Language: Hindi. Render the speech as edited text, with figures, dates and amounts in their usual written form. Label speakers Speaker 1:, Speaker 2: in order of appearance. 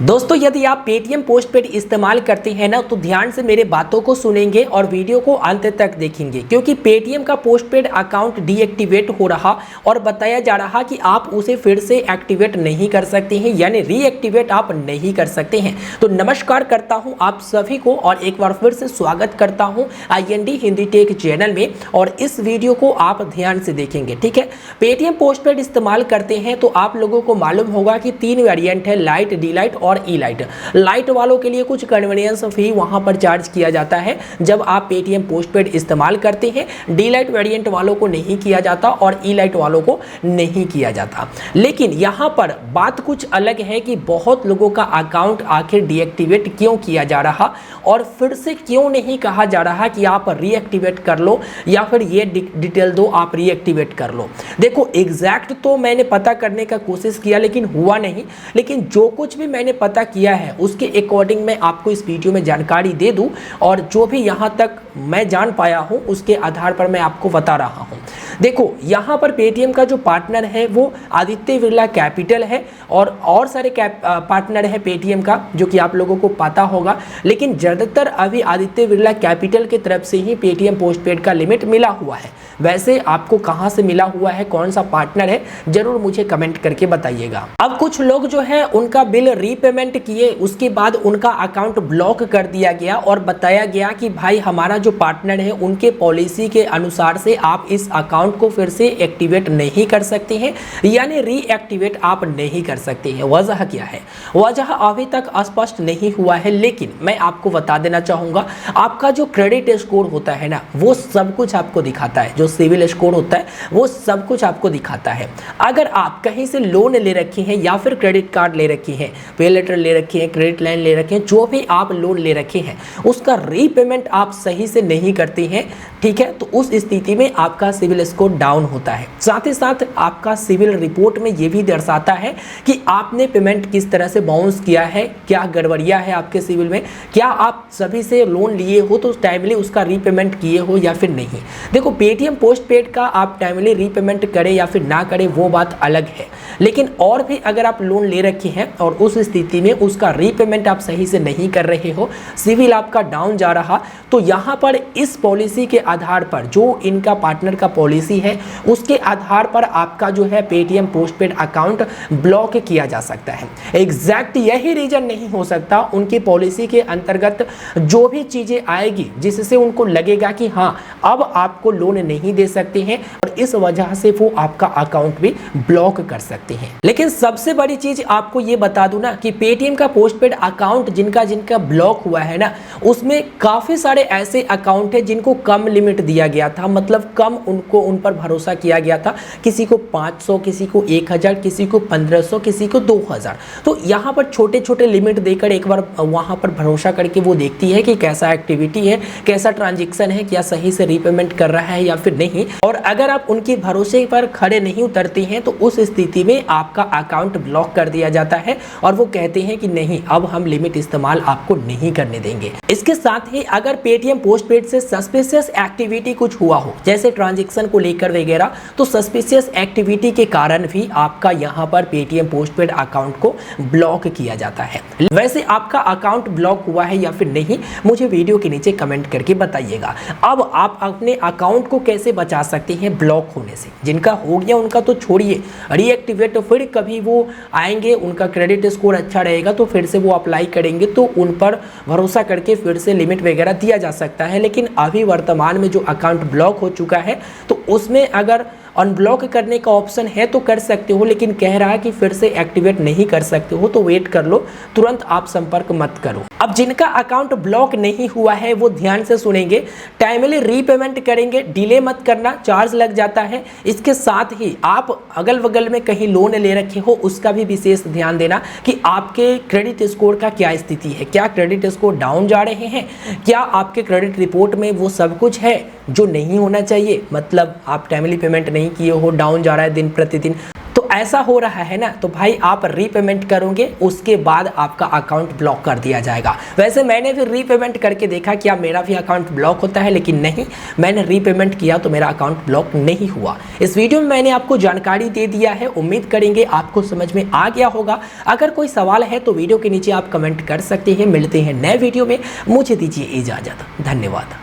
Speaker 1: दोस्तों यदि आप पेटीएम पोस्टपेड इस्तेमाल करते हैं ना तो ध्यान से मेरे बातों को सुनेंगे और वीडियो को अंत तक देखेंगे, क्योंकि पेटीएम का पोस्टपेड अकाउंट डीएक्टिवेट हो रहा और बताया जा रहा कि आप उसे फिर से एक्टिवेट नहीं कर सकते हैं, यानी रीएक्टिवेट आप नहीं कर सकते हैं। तो नमस्कार करता हूं आप सभी को और एक बार फिर से स्वागत करता हूं IND हिंदी टेक चैनल में, और इस वीडियो को आप ध्यान से देखेंगे, ठीक है। पेटीएम पोस्टपेड इस्तेमाल करते हैं तो आप लोगों को मालूम होगा कि 3 वेरिएंट है, लाइट, डी लाइट और ई लाइट। लाइट वालों के लिए कुछ कन्वीनियंस फी वहां पर चार्ज किया जाता है जब आप पेटीएम पोस्टपेड इस्तेमाल करते हैं। डी लाइट वेरिएंट वालों को नहीं किया जाता और ई लाइट वालों को नहीं किया जाता। लेकिन यहां पर बात कुछ अलग है कि बहुत लोगों का अकाउंट आखिर डीएक्टिवेट क्यों किया जा रहा और फिर से क्यों नहीं कहा जा रहा कि आप रीएक्टिवेट कर लो या फिर ये डिटेल दो आप रीएक्टिवेट कर लो। देखो एग्जैक्ट तो मैंने पता करने का कोशिश किया लेकिन हुआ नहीं, लेकिन जो कुछ भी मैंने पता किया है उसके अकॉर्डिंग मैं आपको इस वीडियो में जानकारी दे दूं, और जो भी यहां तक मैं जान पाया हूं उसके आधार पर मैं आपको बता रहा हूं। देखो यहां पर पेटीएम का जो पार्टनर है वो आदित्य बिरला कैपिटल है और सारे पार्टनर है पेटीएम का, जो कि आप लोगों को पता होगा। लेकिन ज़्यादातर अभी आदित्य बिरला कैपिटल की तरफ से ही पेटीएम पोस्टपेड का लिमिट मिला हुआ है। वैसे आपको कहां से मिला हुआ है, कौन सा पार्टनर है, जरूर मुझे कमेंट करके बताइएगा। अब कुछ लोग जो है उनका बिल रीपेमेंट किए, उसके बाद उनका अकाउंट ब्लॉक कर दिया गया और बताया गया कि भाई हमारा जो पार्टनर है उनके पॉलिसी के अनुसार से आप इस अकाउंट को फिर से एक्टिवेट नहीं कर सकते हैं, यानी रीएक्टिवेट आप नहीं कर सकते हैं। वजह क्या है, वजह अभी तक स्पष्ट नहीं हुआ है, लेकिन मैं आपको बता देना चाहूंगा आपका जो क्रेडिट स्कोर होता है ना वो सब कुछ आपको दिखाता है। जो सिविल स्कोर होता है वो सब कुछ आपको दिखाता है। अगर आप कहीं से लोन ले रखे हैं या फिर क्रेडिट कार्ड ले रखे हैं, पे लेटर ले रखे हैं, क्रेडिट लाइन ले रखे हैं, जो भी आप लोन ले रखे हैं उसका रीपेमेंट आप सही से नहीं करते हैं, ठीक है, तो उस स्थिति में आपका सिविल स्कोर डाउन होता है। साथ ही साथ आपका सिविल रिपोर्ट में यह भी दर्शाता है कि आपने पेमेंट किस तरह से बाउंस किया है, क्या गड़बड़िया है आपके सिविल में, क्या आप सभी से लोन लिए हो तो टाइमली उसका रीपेमेंट किए हो या फिर नहीं। देखो पेटीएम पोस्टपेड का आप टाइमली रीपेमेंट करें या फिर ना करें वो बात अलग है, लेकिन और भी अगर आप लोन ले रखे हैं और उस स्थिति में उसका रीपेमेंट आप सही से नहीं कर रहे हो, सिविल आपका डाउन जा रहा, तो यहाँ पर इस पॉलिसी के आधार पर जो इनका पार्टनर का पॉलिसी है उसके आधार पर आपका जो है पेटीएम पोस्टपेड अकाउंट ब्लॉक किया जा सकता है। एग्जैक्ट यही रीजन नहीं हो सकता, उनकी पॉलिसी के अंतर्गत जो भी चीजें आएगी जिससे उनको लगेगा कि हाँ अब आपको लोन नहीं दे सकते हैं और इस वजह से वो आपका अकाउंट भी ब्लॉक कर सकते हैं। लेकिन सबसे बड़ी चीज आपको ये बता दूं ना कि पेटीएम का पोस्टपेड अकाउंट जिनका जिनका ब्लॉक हुआ है ना उसमें काफी सारे ऐसे अकाउंट है जिनको कम लिमिट दिया गया था, मतलब कम उन पर भरोसा किया गया था। किसी को 500, किसी को 1000, किसी को 1500, किसी को 2000। तो यहाँ पर छोटे छोटे लिमिट देकर एक बार वहां पर भरोसा करके वो देखती है कि कैसा एक्टिविटी है, कैसा ट्रांजेक्शन है, क्या सही से रीपेमेंट कर रहा है या फिर नहीं। और अगर आप उनके भरोसे पर खड़े नहीं उतरते हैं तो उस स्थिति में आपका अकाउंट ब्लॉक कर दिया जाता है और वो कहते हैं कि नहीं अब हम लिमिट इस्तेमाल आपको नहीं करने देंगे। इसके साथ ही अगर पेटीएम पोस्टपेड से सस्पिशियस एक्टिविटी कुछ हुआ हो, जैसे ट्रांजैक्शन को लेकर वगैरह, तो सस्पिशियस एक्टिविटी के कारण भी आपका यहाँ पर पेटीएम पोस्टपेड अकाउंट को ब्लॉक किया जाता है। वैसे आपका अकाउंट ब्लॉक हुआ है या फिर नहीं मुझे वीडियो के नीचे कमेंट करके बताइएगा। अब आप अपने अकाउंट को कैसे बचा सकते हैं ब्लॉक होने से। जिनका हो गया उनका तो छोड़िए, रीएक्टिवेट फिर कभी वो आएंगे, उनका क्रेडिट स्कोर अच्छा रहेगा तो फिर से वो अप्लाई करेंगे तो उन पर भरोसा करके फिर से लिमिट वगैरह दिया जा सकता है। लेकिन अभी वर्तमान में जो अकाउंट ब्लॉक हो चुका है तो उसमें अगर अनब्लॉक करने का ऑप्शन है तो कर सकते हो, लेकिन कह रहा है कि फिर से एक्टिवेट नहीं कर सकते हो तो वेट कर लो, तुरंत आप संपर्क मत करो। अब जिनका अकाउंट ब्लॉक नहीं हुआ है वो ध्यान से सुनेंगे, टाइमली रीपेमेंट करेंगे, डिले मत करना, चार्ज लग जाता है। इसके साथ ही आप अगल बगल में कहीं लोन ले रखे हो उसका भी विशेष ध्यान देना कि आपके क्रेडिट स्कोर का क्या स्थिति है, क्या क्रेडिट स्कोर डाउन जा रहे हैं, क्या आपके क्रेडिट रिपोर्ट में वो सब कुछ है जो नहीं होना चाहिए, मतलब आप टाइमली पेमेंट नहीं किए हो, डाउन जा रहा है दिन प्रतिदिन, तो ऐसा हो रहा है ना, तो भाई आप रीपेमेंट करोगे उसके बाद आपका अकाउंट ब्लॉक कर दिया जाएगा। वैसे मैंने फिर रीपेमेंट करके देखा क्या मेरा भी अकाउंट ब्लॉक होता है, लेकिन नहीं, मैंने रीपेमेंट किया तो मेरा अकाउंट ब्लॉक नहीं हुआ। इस वीडियो में मैंने आपको जानकारी दे दिया है, उम्मीद करेंगे आपको समझ में आ गया होगा। अगर कोई सवाल है तो वीडियो के नीचे आप कमेंट कर सकते हैं। मिलते हैं नए वीडियो में, मुझे दीजिए इजाजत, धन्यवाद।